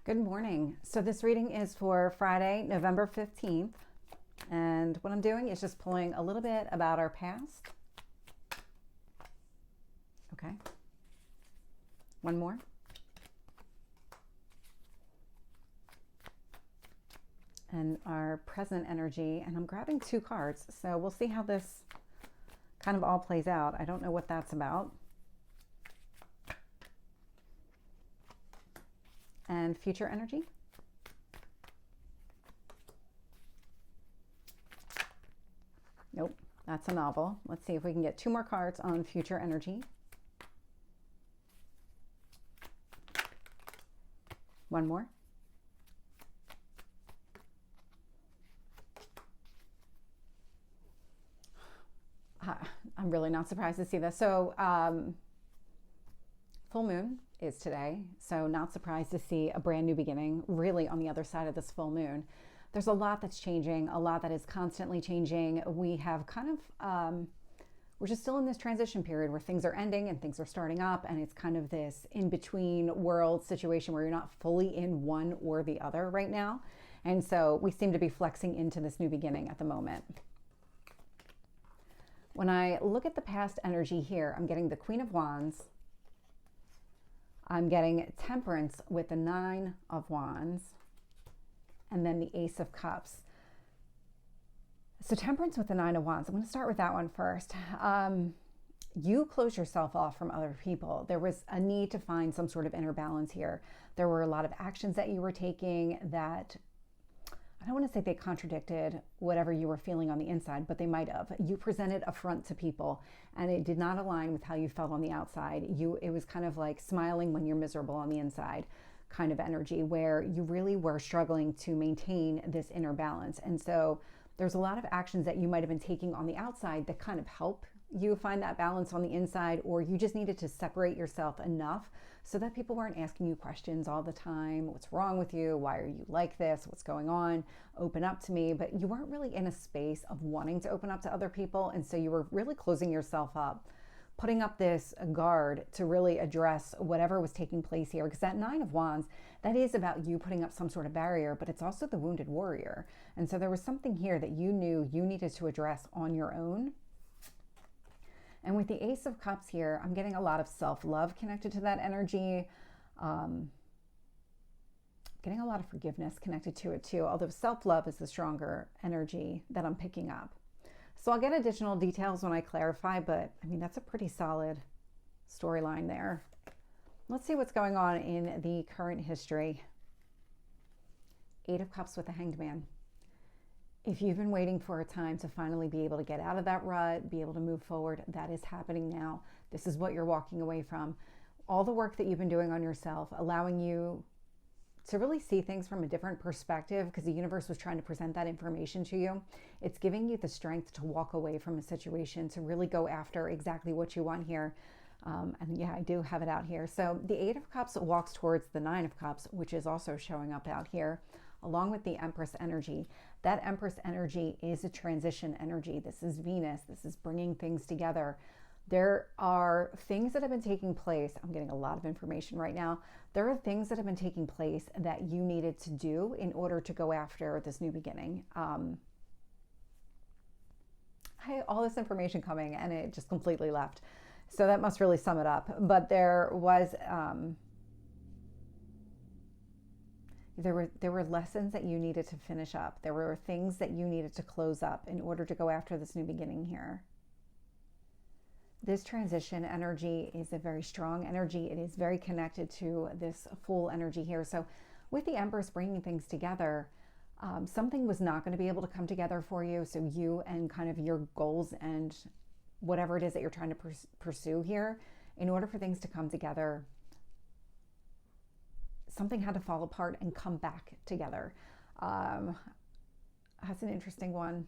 Good morning. So this reading is for Friday, November 15th. And what I'm doing is just pulling a little bit about our past. Okay. One more. And our present energy. And I'm grabbing two cards. So we'll see how this kind of all plays out. I don't know what that's about. And future energy. Nope, that's a novel. Let's see if we can get two more cards on future energy. One more. I'm really not surprised to see this. So, full moon is today, so not surprised to see a brand new beginning really on the other side of this full moon. There's a lot that's changing, a lot that is constantly changing. We have kind of, we're just still in this transition period where things are ending and things are starting up, and it's kind of this in-between world situation where you're not fully in one or the other right now. And so we seem to be flexing into this new beginning at the moment. When I look at the past energy here, I'm getting the Queen of Wands. I'm getting Temperance with the Nine of Wands, and then the Ace of Cups. So Temperance with the Nine of Wands, I'm going to start with that one first. You close yourself off from other people. There was a need to find some sort of inner balance here. There were a lot of actions that you were taking that, I don't want to say they contradicted whatever you were feeling on the inside, but they might have. You presented a front to people and it did not align with how you felt on the outside. It was kind of like smiling when you're miserable on the inside kind of energy where you really were struggling to maintain this inner balance. And so there's a lot of actions that you might have been taking on the outside that kind of help you find that balance on the inside, or you just needed to separate yourself enough so that people weren't asking you questions all the time. What's wrong with you? Why are you like this? What's going on? Open up to me. But you weren't really in a space of wanting to open up to other people. And so you were really closing yourself up, putting up this guard to really address whatever was taking place here. Because that Nine of Wands, that is about you putting up some sort of barrier, but it's also the wounded warrior. And so there was something here that you knew you needed to address on your own. And with the Ace of Cups here, I'm getting a lot of self-love connected to that energy. Getting a lot of forgiveness connected to it too, although self-love is the stronger energy that I'm picking up. So I'll get additional details when I clarify, but I mean, that's a pretty solid storyline there. Let's see what's going on in the current history. Eight of Cups with the Hanged Man. If you've been waiting for a time to finally be able to get out of that rut, be able to move forward, that is happening now. This is what you're walking away from. All the work that you've been doing on yourself, allowing you to really see things from a different perspective, because the universe was trying to present that information to you. It's giving you the strength to walk away from a situation, to really go after exactly what you want here. And yeah, I do have it out here. So the Eight of Cups walks towards the Nine of Cups, which is also showing up out here, along with the Empress energy. That Empress energy is a transition energy. This is Venus. This is bringing things together. There are things that have been taking place. I'm getting a lot of information right now. There are things that have been taking place that you needed to do in order to go after this new beginning. I had all this information coming and it just completely left. So that must really sum it up. But there was... There were lessons that you needed to finish up. There were things that you needed to close up in order to go after this new beginning here. This transition energy is a very strong energy. It is very connected to this full energy here. So with the Empress bringing things together, something was not going to be able to come together for you. So you and kind of your goals and whatever it is that you're trying to pursue here, in order for things to come together, something had to fall apart and come back together. That's an interesting one.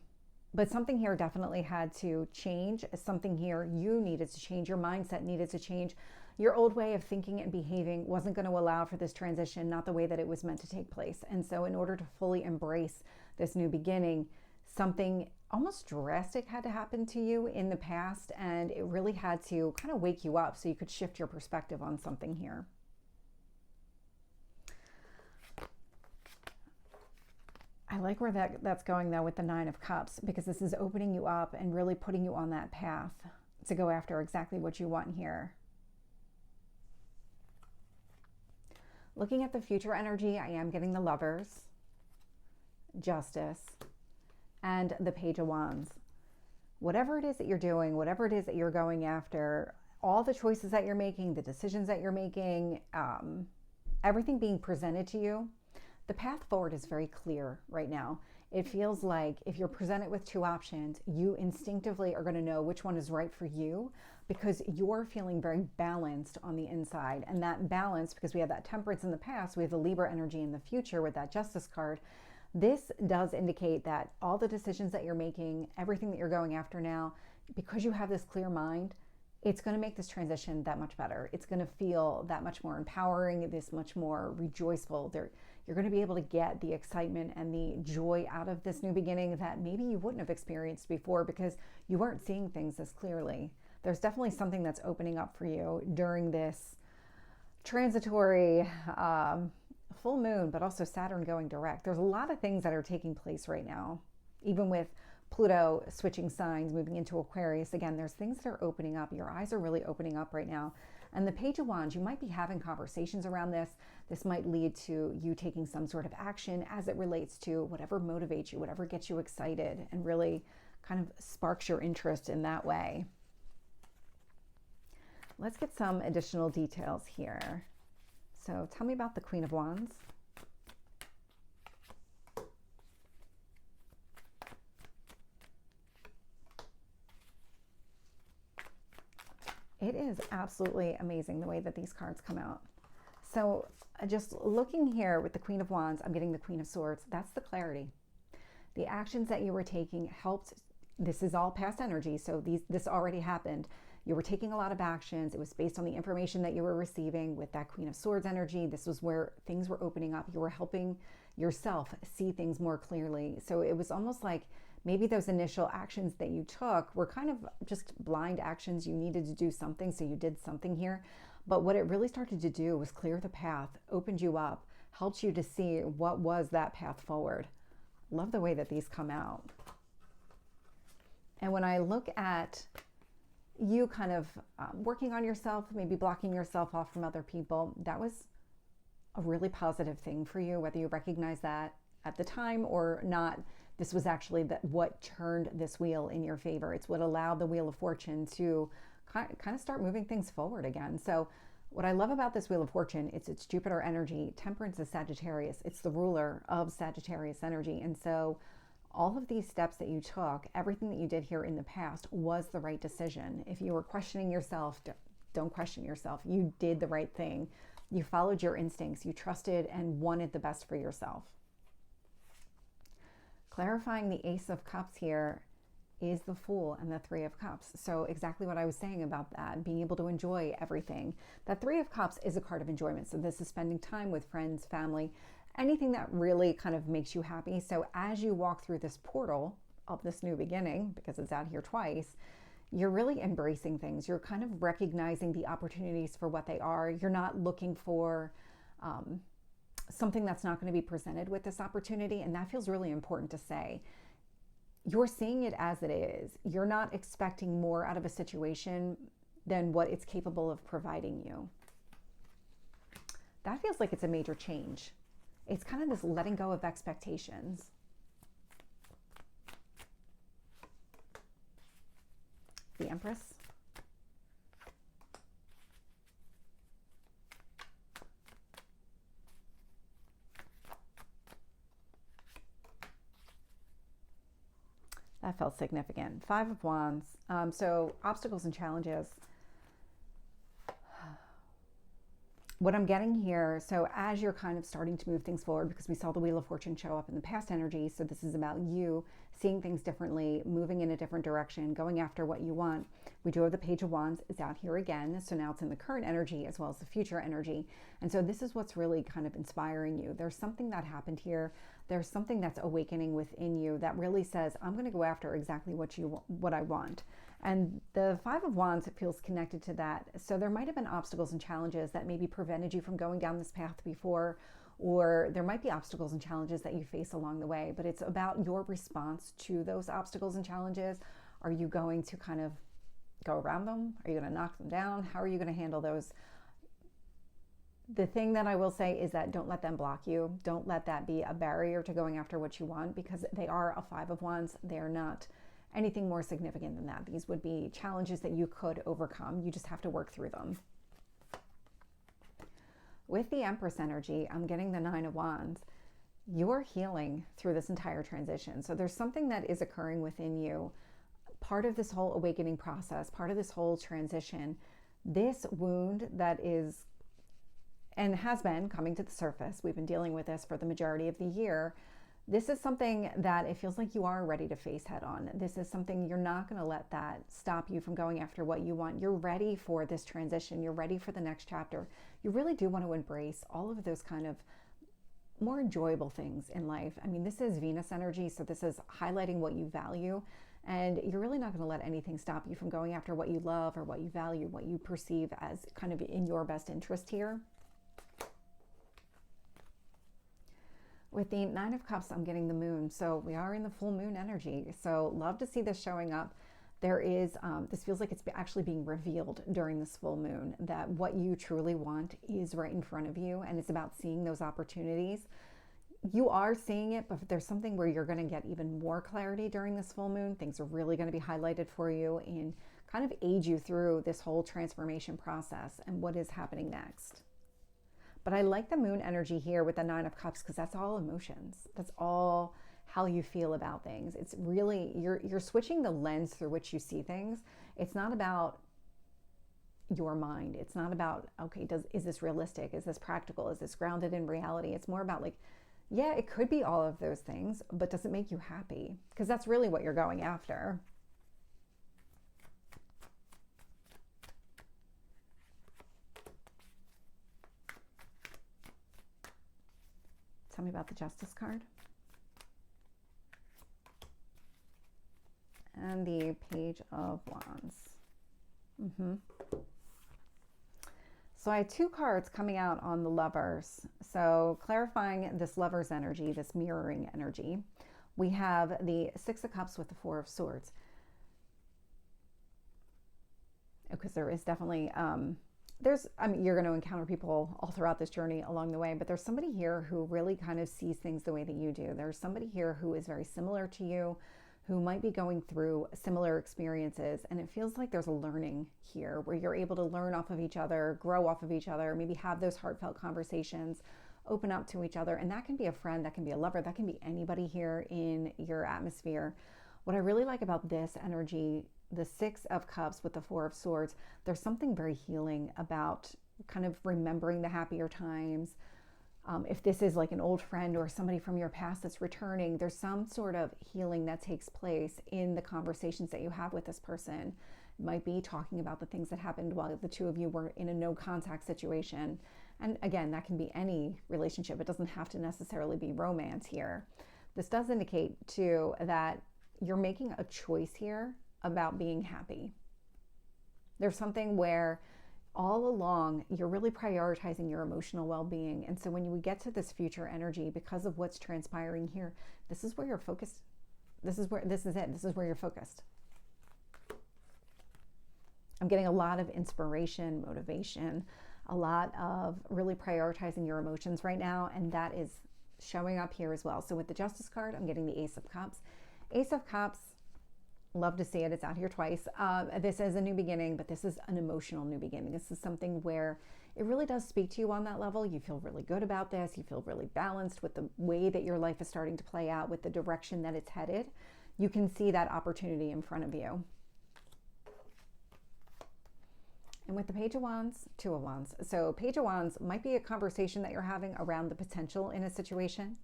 But something here definitely had to change. Something here you needed to change. Your mindset needed to change. Your old way of thinking and behaving wasn't going to allow for this transition, not the way that it was meant to take place. And so in order to fully embrace this new beginning, something almost drastic had to happen to you in the past, and it really had to kind of wake you up so you could shift your perspective on something here. I like where that's going though with the Nine of Cups, because this is opening you up and really putting you on that path to go after exactly what you want here. Looking at the future energy, I am getting the Lovers, Justice, and the Page of Wands. Whatever it is that you're doing, whatever it is that you're going after, all the choices that you're making, the decisions that you're making, everything being presented to you, the path forward is very clear right now. It feels like if you're presented with two options, you instinctively are going to know which one is right for you, because you're feeling very balanced on the inside. And that balance, because we have that Temperance in the past, we have the Libra energy in the future with that Justice card. This does indicate that all the decisions that you're making, everything that you're going after now, because you have this clear mind, it's going to make this transition that much better. It's going to feel that much more empowering, this much more rejoiceful. You're going to be able to get the excitement and the joy out of this new beginning that maybe you wouldn't have experienced before because you weren't seeing things as clearly. There's definitely something that's opening up for you during this transitory full moon, but also Saturn going direct. There's a lot of things that are taking place right now, even with Pluto switching signs, moving into Aquarius. Again, there's things that are opening up. Your eyes are really opening up right now. And the Page of Wands, you might be having conversations around this. This might lead to you taking some sort of action as it relates to whatever motivates you, whatever gets you excited and really kind of sparks your interest in that way. Let's get some additional details here. So tell me about the Queen of Wands. It is absolutely amazing the way that these cards come out. So just looking here with the Queen of Wands, I'm getting the Queen of Swords. That's the clarity. The actions that you were taking helped. This is all past energy, so this already happened. You were taking a lot of actions. It was based on the information that you were receiving with that Queen of Swords energy. This was where things were opening up. You were helping yourself see things more clearly. So it was almost like maybe those initial actions that you took were kind of just blind actions. You needed to do something, so you did something here. But what it really started to do was clear the path, opened you up, helped you to see what was that path forward. Love the way that these come out. And when I look at you kind of working on yourself, maybe blocking yourself off from other people, that was a really positive thing for you, whether you recognize that at the time or not. This was actually what turned this wheel in your favor. It's what allowed the Wheel of Fortune to kind of start moving things forward again. So what I love about this Wheel of Fortune, it's Jupiter energy. Temperance is Sagittarius. It's the ruler of Sagittarius energy. And so all of these steps that you took, everything that you did here in the past was the right decision. If you were questioning yourself, don't question yourself. You did the right thing. You followed your instincts. You trusted and wanted the best for yourself. Clarifying the Ace of Cups here is the Fool and the Three of Cups. So exactly what I was saying about that, being able to enjoy everything. That Three of Cups is a card of enjoyment. So this is spending time with friends, family, anything that really kind of makes you happy. So as you walk through this portal of this new beginning, because it's out here twice, you're really embracing things. You're kind of recognizing the opportunities for what they are. You're not looking for something that's not going to be presented with this opportunity. And that feels really important to say. You're seeing it as it is. You're not expecting more out of a situation than what it's capable of providing you. That feels like it's a major change. It's kind of this letting go of expectations. The Empress. That felt significant. Five of Wands. So obstacles and challenges. What I'm getting here, so as you're kind of starting to move things forward, because we saw the Wheel of Fortune show up in the past energy, so this is about you seeing things differently, moving in a different direction, going after what you want. We do have the Page of Wands is out here again, so now it's in the current energy as well as the future energy. And so this is what's really kind of inspiring you. There's something that happened here. There's something that's awakening within you that really says, I'm going to go after exactly what I want. And the Five of Wands, it feels connected to that. So there might have been obstacles and challenges that maybe prevented you from going down this path before, or there might be obstacles and challenges that you face along the way, but it's about your response to those obstacles and challenges. Are you going to kind of go around them? Are you going to knock them down? How are you going to handle those? The thing that I will say is that don't let them block you. Don't let that be a barrier to going after what you want, because they are a 5 of Wands. They're not anything more significant than that. These would be challenges that you could overcome. You just have to work through them. With the Empress energy, I'm getting the 9 of Wands. You're healing through this entire transition. So there's something that is occurring within you. Part of this whole awakening process, part of this whole transition, this wound that is and has been coming to the surface. We've been dealing with this for the majority of the year. This is something that it feels like you are ready to face head on. This is something you're not going to let that stop you from going after what you want. You're ready for this transition. You're ready for the next chapter. You really do want to embrace all of those kind of more enjoyable things in life. I mean, this is Venus energy, so this is highlighting what you value. And you're really not going to let anything stop you from going after what you love or what you value, what you perceive as kind of in your best interest here. With the 9 of Cups, I'm getting the moon. So we are in the full moon energy. So love to see this showing up. There is, this feels like it's actually being revealed during this full moon, that what you truly want is right in front of you. And it's about seeing those opportunities. You are seeing it, but there's something where you're going to get even more clarity during this full moon. Things are really going to be highlighted for you and kind of aid you through this whole transformation process and what is happening next. But I like the moon energy here with the 9 of Cups, because that's all emotions. That's all how you feel about things. It's really, you're switching the lens through which you see things. It's not about your mind. It's not about, okay, is this realistic? Is this practical? Is this grounded in reality? It's more about like, yeah, it could be all of those things, but does it make you happy? Because that's really what you're going after. Tell me about the Justice card. And the Page of Wands. So I have 2 cards coming out on the Lovers. So clarifying this Lovers energy, this mirroring energy. We have the 6 of Cups with the 4 of Swords. Because there is definitely, I mean, you're going to encounter people all throughout this journey along the way, but there's somebody here who really kind of sees things the way that you do. There's somebody here who is very similar to you, who might be going through similar experiences. And it feels like there's a learning here where you're able to learn off of each other, grow off of each other, maybe have those heartfelt conversations, open up to each other. And that can be a friend, that can be a lover, that can be anybody here in your atmosphere. What I really like about this energy, the 6 of Cups with the 4 of Swords, there's something very healing about kind of remembering the happier times. If this is like an old friend or somebody from your past that's returning, there's some sort of healing that takes place in the conversations that you have with this person. It might be talking about the things that happened while the 2 of you were in a no contact situation. And again, that can be any relationship. It doesn't have to necessarily be romance here. This does indicate too that you're making a choice here about being happy. There's something where all along you're really prioritizing your emotional well-being. And so when you get to this future energy, because of what's transpiring here, this is where you're focused. This is where you're focused. I'm getting a lot of inspiration, motivation, a lot of really prioritizing your emotions right now. And that is showing up here as well. So with the Justice card, I'm getting the Ace of Cups. Ace of Cups, love to see it. It's out here twice. This is a new beginning, but this is an emotional new beginning. This is something where it really does speak to you on that level. You feel really good about this. You feel really balanced with the way that your life is starting to play out, with the direction that it's headed. You can see that opportunity in front of you. And with the Page of Wands, 2 of Wands. So Page of Wands might be a conversation that you're having around the potential in a situation.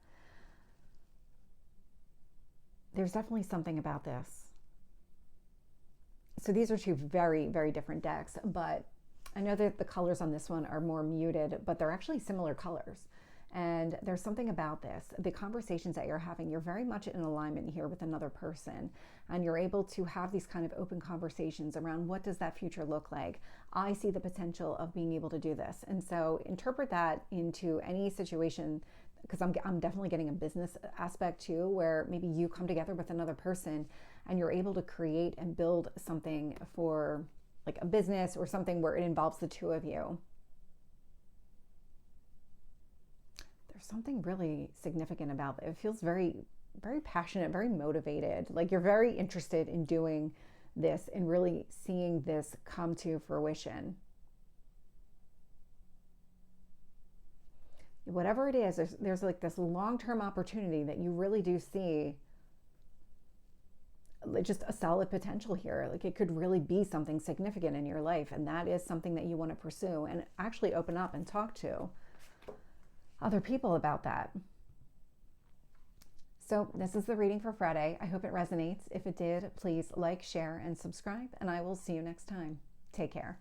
There's definitely something about this. So these are 2 very, very different decks, but I know that the colors on this one are more muted, but they're actually similar colors. And there's something about this, the conversations that you're having, you're very much in alignment here with another person, and you're able to have these kind of open conversations around what does that future look like. I see the potential of being able to do this. And so interpret that into any situation, because I'm definitely getting a business aspect too, where maybe you come together with another person and you're able to create and build something for like a business or something where it involves the two of you. There's something really significant about it. It feels very, very passionate, very motivated. Like you're very interested in doing this and really seeing this come to fruition. Whatever it is, there's like this long-term opportunity that you really do see just a solid potential here. Like it could really be something significant in your life, and that is something that you want to pursue and actually open up and talk to other people about that. So this is the reading for Friday. I hope it resonates. If it did, please like, share, and subscribe, and I will see you next time. Take care.